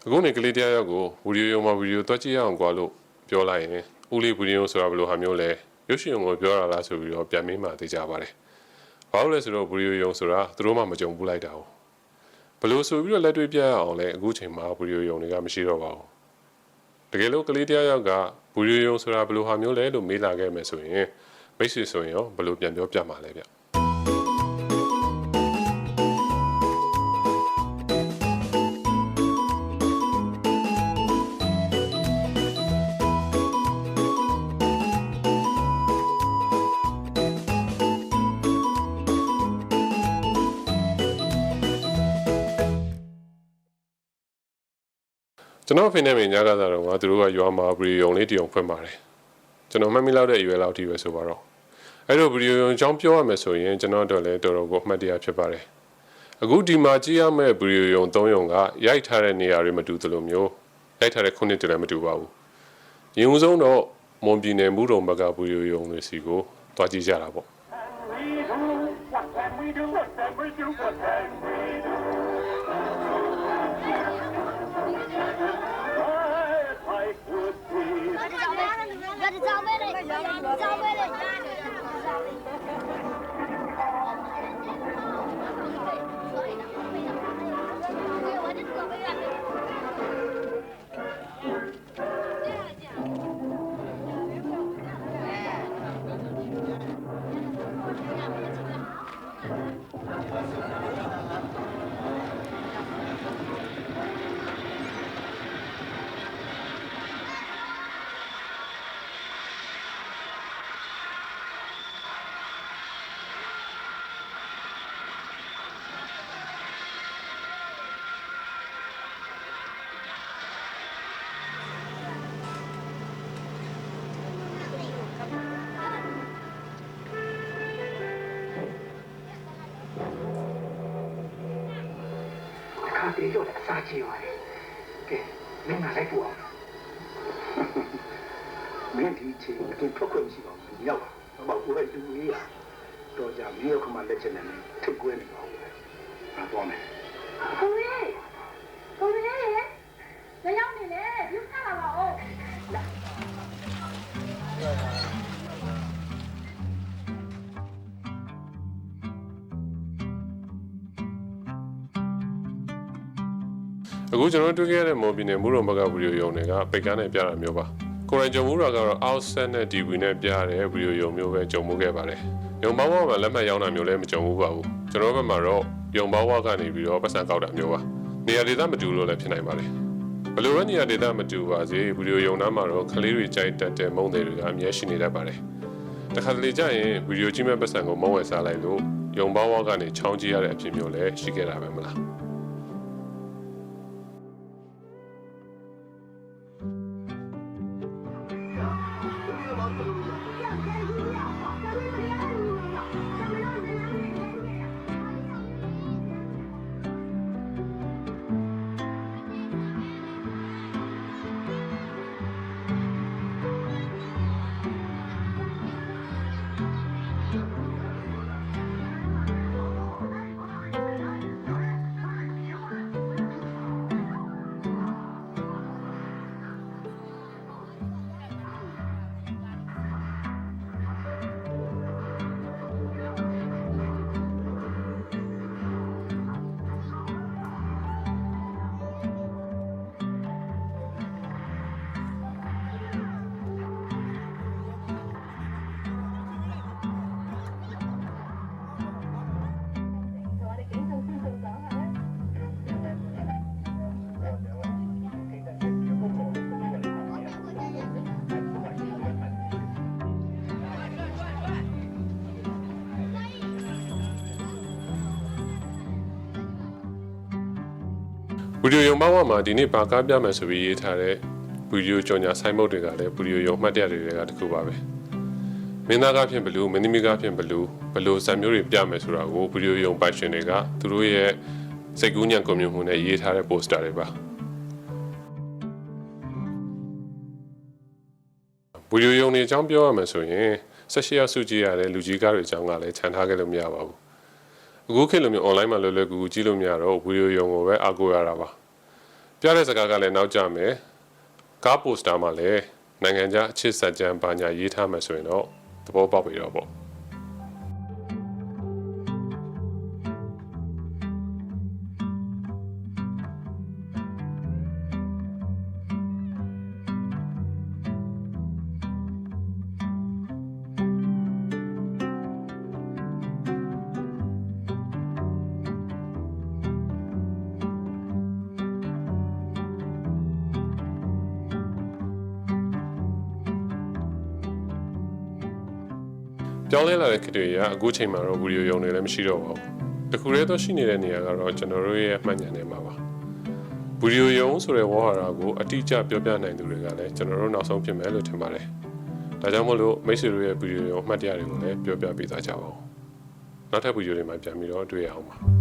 အခုနေကလေးတရားရောက်ကိုဗီဒီယိုမှာဗီဒီယိုတွက်ကြည့်ရအောင်ကွာလို့ပြောလိုက်ရင်ဦးလေးဗီဒီယိုဆိုတာဘယ်လိုဟာမျိုးလဲရုပ်ရှင်ကိုပြောရလားဆိုပြီးတော့ပြန်မေးမှသိကြပါတယ်။ဘာလို့လဲဆိုတော့ဗီဒီယိုရုံဆိုတာသူတို့မှမကြုံဘူးလိုက်တာ။ဘယ်လိုဆိုပြီးတော့လက်တွေ့ပြရအောင်လဲအခုချိန်မှာဗီဒီယိုရုံတွေကမရှိတော့ပါဘူး။တကယ်လို့ကလေးတရားရောက်ကဗီဒီယိုရုံဆိုတာဘယ်လိုဟာမျိုးလဲလို့မေးလာခဲ့မယ်ဆိုရင်မိတ်ဆွေဆိုရင်ရောဘယ်လိုပြန်ပြောပြမှာလဲဗျ။ကျွန်တော်ဖိနေမြင်ညကားစားတော့ငါတို့ကရွာမှာဗီဒီယိုလေးတရုံဖွင့်ပါတယ်ကျွန်တော်မှတ်မိလောက်တဲ့အရွယ်လောက်ထိပဲဆိုပါတော့အဲ့လိုဗီဒီယိုရုံအကြောင်းပြောရမယ်ဆိုရင်ကျွန်တော်တို့လည်းတော်တော်ကိုအမှတ်တရဖြစ်ပါတယ်အခုဒီမှာကြည့်ရမယ့်ဗီဒီယိုရုံ၃ရုံကရိုက်ထားတဲ့နေရာတွေမတူသလိုမျိုးရိုက်ထားတဲ့ခုနှစ်တည်းလည်းမတူပါဘူးရင်ဦးဆုံးတော့မွန်ပြည်နယ်မူရုံဘက်ကဗီဒီယိုရုံတွေစီကိုတွားကြည့်ကြတာပေါ့ဒီလိုအစားကြီးပါတယ်ကဲမင်းမလိုက်ပို့အောင်မင်းဒီချိန်အတူထွက်ခွင့်ရှိပါဘူးရောက်ပါဘာကိုလိုက်တူလေးရတော့ကြမင်းရောက်ခမလက်ချက်နဲ့ထိတ်ကွဲနေပါဦးငါသွားမယ်ကိုကြီးရေရောက်နေလေယူထားလာပါဦးအခုကျွန်တော်တွေ့ခဲ့တဲ့မော်ဘီနယ်မူရုံဘက်ကဗီဒီယိုရုံတွေကပိတ်ကားနဲ့ပြတာမျိုးပါကိုရိုင်းဂျုံမူရာကတော့အောက်ဆက်နဲ့ DV နဲ့ပြတဲ့ဗီဒီယိုရုံမျိုးပဲကြုံမှုခဲ့ပါတယ်ရုံပေါင်းမှာလက်မှတ်ရောင်းတာမျိုးလည်းမကြုံဘူးပါဘူးကျွန်တော်ဘက်မှာတော့ရုံပေါင်းကနေပြီးတော့ပတ်စံကောက်တာမျိုးပါနေရာဒေသမတူလို့လည်းဖြစ်နိုင်ပါတယ်ဘယ်လိုပဲနေရာဒေသမတူပါစေဗီဒီယိုရုံသားမှာတော့ကလေးတွေကြိုက်တတ်တဲ့မုံတွေတွေကအများရှိနေတတ်ပါတယ်တခါတလေကျရင်ဗီဒီယိုကြည့်မဲ့ပတ်စံကိုမုံဝယ်စားလိုက်လို့ရုံပေါင်းကနေချောင်းကြည့်ရတဲ့အဖြစ်မျိုးလည်းရှိခဲ့တာပဲမလားဗီဒီယိုရုံပေါင်းမှာဒီနေ့ပါကားပြမယ်ဆိုပြီးရေးထားတဲ့ဗီဒီယိုကြော်ညာဆိုင်းဘုတ်တွေကလည်းဗီဒီယိုရုံမှတ်တရတွေကတခုပါပဲမင်းသားကားဖြင့်ဘလူးမင်းသမီးကားဖြင့်ဘလူးဇာတ်မျိုးတွေပြမယ်ဆိုတာကိုဗီဒီယိုရုံပိုင်ရှင်တွေကသူတို့ရဲ့စိတ်ကူးညံကွန်မြူမှုနဲ့ရေးထားတဲ့ပိုစတာတွေပါဗီဒီယိုရုံတွေအကြောင်းပြောရမယ်ဆိုရင်18ရောက်စုကြည့်ရတဲ့လူကြီးကားတွေအကြောင်းကလည်းခြံထားခဲ့လို့မရပါဘူးအခုခေတ်လိုမျိုး online မှာလွယ်လွယ်ကူကူကြည့်လို့မရတော့ဗီဒီယိုရုံကိုပဲအားကိုးရတာပါ ပြတဲ့စကားကလည်းနောက်ကျမယ်ကားပိုစတာမှာလည်းနိုင်ငံခြားအချစ်ဆက်ကြမ်းဘာညာရေးထားမှဆိုရင်တော့သဘောပေါက်ပြီတော့ပေါ့ပြောင်းလဲလာတဲ့ခေတ်တွေကအခုချိန်မှာတော့ဗီဒီယိုရုံတွေလည်းမရှိတော့ပါဘူး။တခုတည်းတော့ရှိနေတဲ့နေရာကတော့ကျွန်တော်တို့ရဲ့မှတ်ဉာဏ်ထဲမှာပါ။ဗီဒီယိုရုံဆိုတဲ့ဝေါ်ဟာရာကိုအတိအကျပြောပြနိုင်သူတွေကလည်းကျွန်တော်တို့နောက်ဆုံးဖြစ်မယ်လို့ထင်ပါတယ်။ဒါကြောင့်မို့လို့မိတ်ဆွေတို့ရဲ့ဗီဒီယိုရုံအမှတ်တရတွေကိုလည်းပြောပြပေးသားကြပါဦး။နောက်ထပ်ဗီဒီယိုတွေမှာပြန်ပြီးတော့တွေ့ရအောင်ပါ။